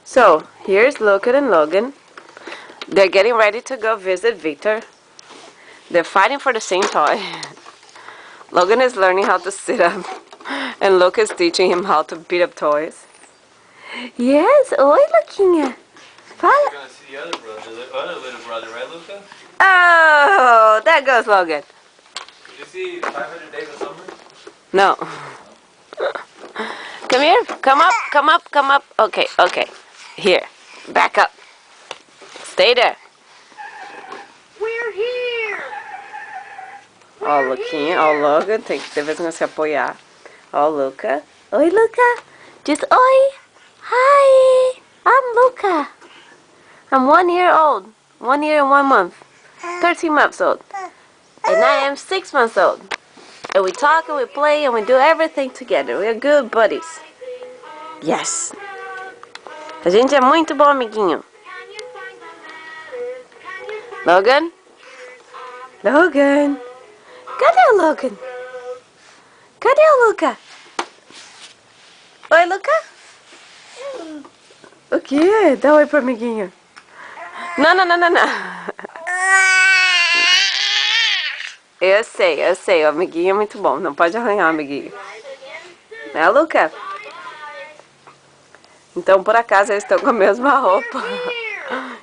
So, here's Luca and Logan. They're getting ready to go visit Victor. They're fighting for the same toy. Logan is learning how to sit up, and Luca is teaching him how to beat up toys. Yes, oi, Luquinha. Fala. You're gonna see the other little brother, right, Luca? Oh, there goes Logan. Did you see 500 Days of Summer? No. Come here. Come up, come up, come up. Okay, okay. Here. Back up. Stay there. We're here. Ó, o Luquinha, ó, o Logan. Tem que ter vez que se apoiar. Ó, o Luca. Oi, Luca. Just oi. Hi. I'm Luca. I'm 1 year old. 1 year and 1 month. 13 months old. And I am 6 months old. And we talk and we play and we do everything together. We are good buddies. Yes. A gente é muito bom amiguinho. Logan? Logan? Cadê o Logan? Cadê o Luca? Oi, Luca? O quê? Dá oi pro amiguinho. Não, não, não, não, não. Eu sei. O amiguinho é muito bom. Não pode arranhar o amiguinho. Né, Luca? Então, por acaso, eles estão com a mesma roupa.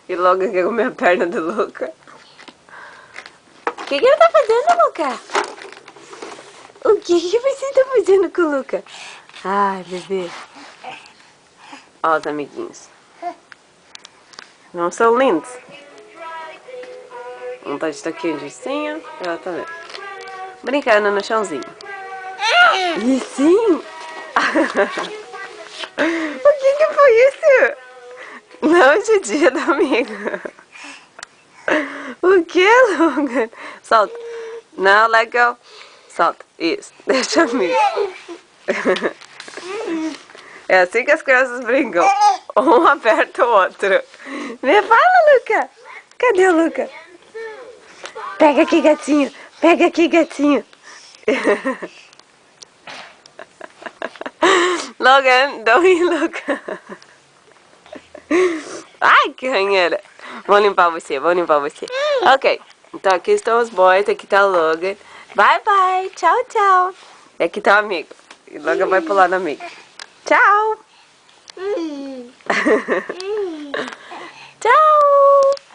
E Logan quer comer a perna do Luca. O que ele tá fazendo, Luca? O que você tá fazendo com o Luca? Ai, bebê. Ó os amiguinhos. Não são lindos? Um tá de toquinho de ursinho e ela tá vendo. Brincando no chãozinho. E sim! O que foi isso? Não, de dia do amigo. O que, Logan? Solta. Não, let go. Solta. Isso. Deixa amigo. É assim que as crianças brincam. Um aperta o outro. Me fala, Luca. Cadê o Luca? Pega aqui, gatinho. Pega aqui, gatinho. Logan, don't eat, Luca. Ai, que ranheira. Vou limpar você. Ok. Então aqui estão os boys. Aqui tá o Logan. Bye, bye. Tchau, tchau. E aqui tá o amigo. E o Logan vai pular no amigo. Tchau. Tchau.